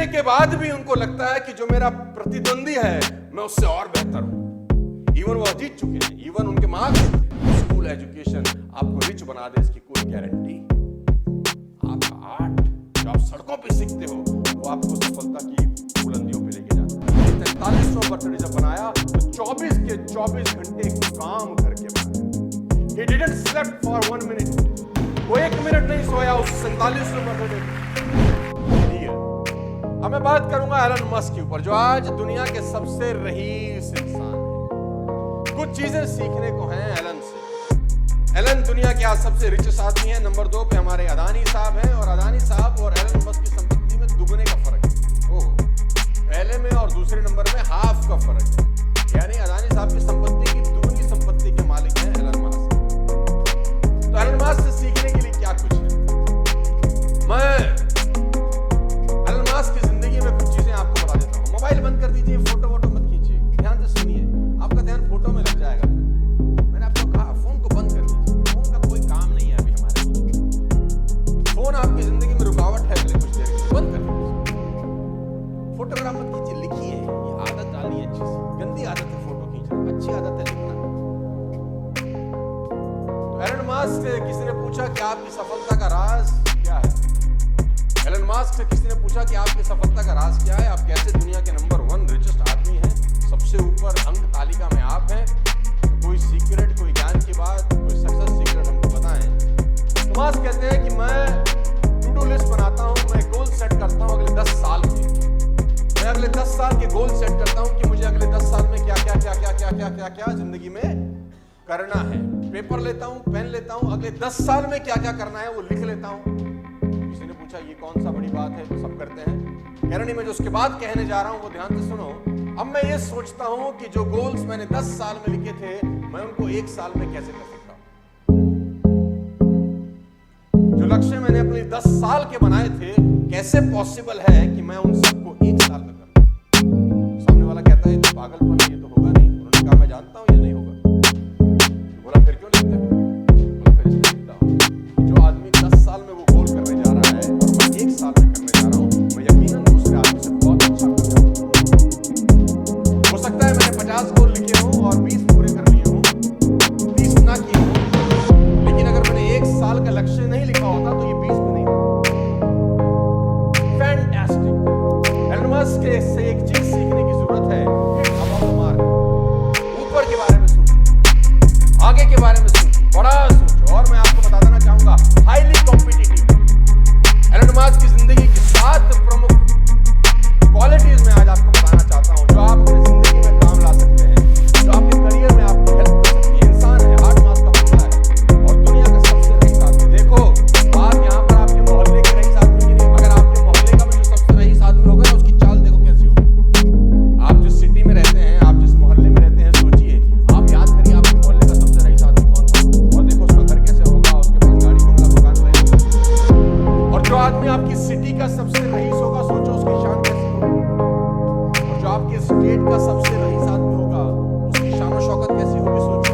के बाद भी उनको लगता है कि जो मेरा प्रतिद्वंदी है मैं उससे और बेहतर हूं। इवन वो जीत चुके हैं, इवन उनके मार्क्स, स्कूल एजुकेशन आपको रिच बना दे इसकी कोई गारंटी। आपका आर्ट जो आप सड़कों पे सीखते हो वो आपको सफलता की बुलंदियों पे लेके जाता है। 43वां बर्थडे जब बनाया तो 24 के 24 घंटे काम करके बनाया। He didn't slept for 1 minute. वो 1 मिनट नहीं सोया उस 47वें बर्थडे पे। अब मैं बात करूंगा एलन मस्क के ऊपर, जो आज दुनिया के सबसे रईस इंसान है। कुछ चीजें सीखने को हैं एलन से। एलन दुनिया के आज सबसे रिचेस्ट आदमी है। नंबर 2 पे हमारे अदानी साहब हैं, और अदानी साहब और एलन मस्क की संपत्ति में दुगने का फर्क है। ओह, पहले में और दूसरे नंबर में हाफ का फर्क है। यानी अदानी साहब की संपत्ति की दुगनी संपत्ति के मालिक हैं एलन मस्क। तो एलन मस्क से सीखने के लिए क्या कुछ है, मैं एलन मस्क की जिंदगी में कुछ चीजें आपको बता देता हूँ। मोबाइल बंद कर दीजिए, फोटो वोटो मत खींचिए, ध्यान से सुनिए, आपका ध्यान फोटो में लग जाएगा। मैंने आपको कहा फोन को बंद कर दीजिए, फोन का कोई काम नहीं है अभी हमारे बीच। फोन आपकी जिंदगी में रुकावट है, अगले कुछ देर के लिए बंद कर दीजिए। फोटोग्राफ मत खींचिए, लिखिए। ये आदत डालिए अच्छी सी। गंदी आदत है फोटो खींचना, अच्छी आदत है लिखना। तो एलन मस्क से किसी ने पूछा कि आपकी सफलता का राज क्या है। एलन मस्क से किसी ने पूछा कि आपकी सफलता का राज क्या है, आप कैसे दुनिया के नंबर 1 रिचेस्ट आदमी हैं, सबसे ऊपर अंक तालिका में आप हैं। तो कोई सीक्रेट, कोई ज्ञान की बात, कोई सक्सेस सीक्रेट हमको बताएं। तो मस्क कहते हैं कि मैं टू डू लिस्ट बनाता हूं, मैं गोल सेट करता हूं अगले 10 साल के। मैं अगले 10 साल के गोल सेट करता हूं कि मुझे अगले 10 साल में क्या क्या क्या क्या क्या क्या क्या क्या जिंदगी में करना है। पेपर लेता हूं, पेन लेता हूं, अगले 10 साल में क्या क्या करना है वो लिख लेता हूं। किसी ने पूछा ये कौन सा बड़ी बात है, तो सब करते हैं। कह रहे नहीं, मैं जो उसके बाद कहने जा रहा हूं वो ध्यान से सुनो। अब मैं ये सोचता हूं कि जो गोल्स मैंने 10 साल में लिखे थे मैं उनको 1 साल में कैसे कर सकता हूं। जो लक्ष्य मैंने अपने 10 साल के बनाए थे, कैसे पॉसिबल है कि मैं उन सबको 1 साल में कर लूं। सामने वाला कहता है ये तो पागलपन है, ये तो होगा नहीं। उन्होंने कहा मैं जानता हूं ये नहीं होगा। बोला फिर क्यों लिखते हो? बोला फिर इसलिए लिखता हूं, जो आदमी 10 साल में वो गोल करने जा रहा है और मैं 1 साल में करने जा रहा हूं, मैं यकीनन दूसरे आदमी से बहुत अच्छा कर जाऊंगा। हो सकता है मैंने 50 गोल लिखे हों और 20 पूरे कर लिए हों, 30 ना किए हों, लेकिन अगर मैंने 1 साल का लक्ष्य नहीं लिखा होता तो ये 20 में नहीं होता। फैंटास्टिक। एलन मस्क से एक चीज सीखने की जरूरत है, अबाउट द मार्क। ऊपर के बारे में सोचो, आगे के बारे में सोचो, बड़ा सोचो। और मैं आपको बता देना चाहूंगा, हाईली कॉम्पिटिटिव। एलन मस्क की जिंदगी की 7 प्रमुख क्वालिटीज मैं आज आपको बताना चाहता हूं, जो आप अपनी जिंदगी में काम ला सकते हैं, जो आपके करियर में आपकी हेल्प कर सकती है। इंसान है, 8 मास का बंदा है और दुनिया का सबसे रईस आदमी। देखो, बात यहाँ पर आपके मोहल्ले के रईस आदमी की नहीं। अगर आपके मोहल्ले का भी जो सबसे रईस आदमी होगा, उसकी चाल देखो कैसी होगी। आप जिस सिटी में रहते हैं, आप जिस मोहल्ले में रहते हैं, सोचिए, आप याद करिए आपके मोहल्ले का सबसे रईस आदमी कौन सा, और देखो उसका घर कैसे होगा, उसके पास गाड़ी बंगला मकान रहेगा। और जो आदमी आपकी सिटी का सबसे रईस होगा, सोचो उसकी शान कैसी होगी। और जो आपके स्टेट का सबसे रईस आदमी होगा, उसकी शान शौकत कैसी होगी, सोचो।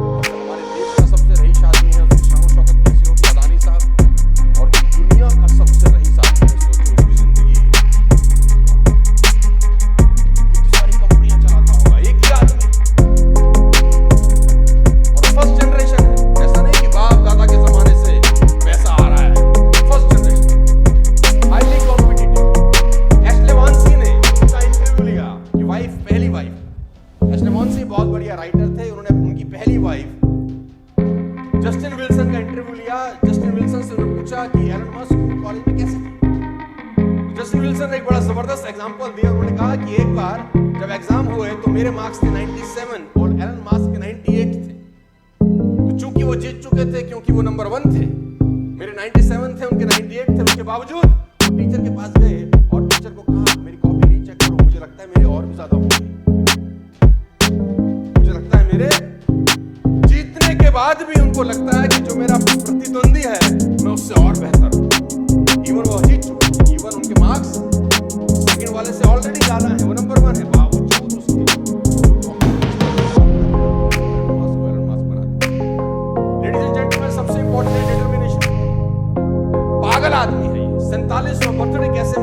और जो हमारे देश का सबसे रईस आदमी है, उसकी शान शौकत कैसी होगी, अदानी साहब। और जो दुनिया का सबसे रईस आदमी है, सोचो उसकी जिंदगी कितनी सारी कंपनियां चलाता होगा, एक ही आदमी। और फर्स्ट जनरेशन है, ऐसा नहीं कि बाप दादा के जमाने से पैसा आ रहा है। First generation, highly competitive. Ashlee Vance ने उसका इंटरव्यू लिया कि वाइफ, पहली वाइफ। एशले वॉन्सी बहुत बढ़िया राइटर थे, उन्होंने उनकी पहली वाइफ जस्टिन विल्सन का इंटरव्यू लिया। जस्टिन विल्सन से उन्होंने पूछा कि एलन मस्क कॉलेज में कैसे थे। जस्टिन विल्सन ने एक बड़ा जबरदस्त एग्जांपल दिया। उन्होंने कहा कि एक बार जब एग्जाम हुए तो मेरे मार्क्स थे 97 और एलन मस्क के 98 थे। तो चूंकि वो जीत चुके थे, क्योंकि वो नंबर 1 थे, मेरे 97 थे, उनके 98 थे, उसके बावजूद वो टीचर के पास गए और टीचर को कहा मेरी कॉपी रीचेक करो, मुझे लगता है मेरे और भी ज्यादा होंगे। मुझे लगता है मेरे, जीतने के बाद भी उनको लगता है कि जो मेरा प्रतिद्वंदी है मैं उससे और बेहतर हूं। इवन वो जीत चुके, इवन उनके मार्क्स सेकंड वाले से ऑलरेडी ज्यादा है, वो नंबर 1 है, बावजूद उसके लेडीज एंड जेंटलमैन, सबसे इंपॉर्टेंट है डिटर्मिनेशन। पागल आदमी है ये। 47वां बर्थडे कैसे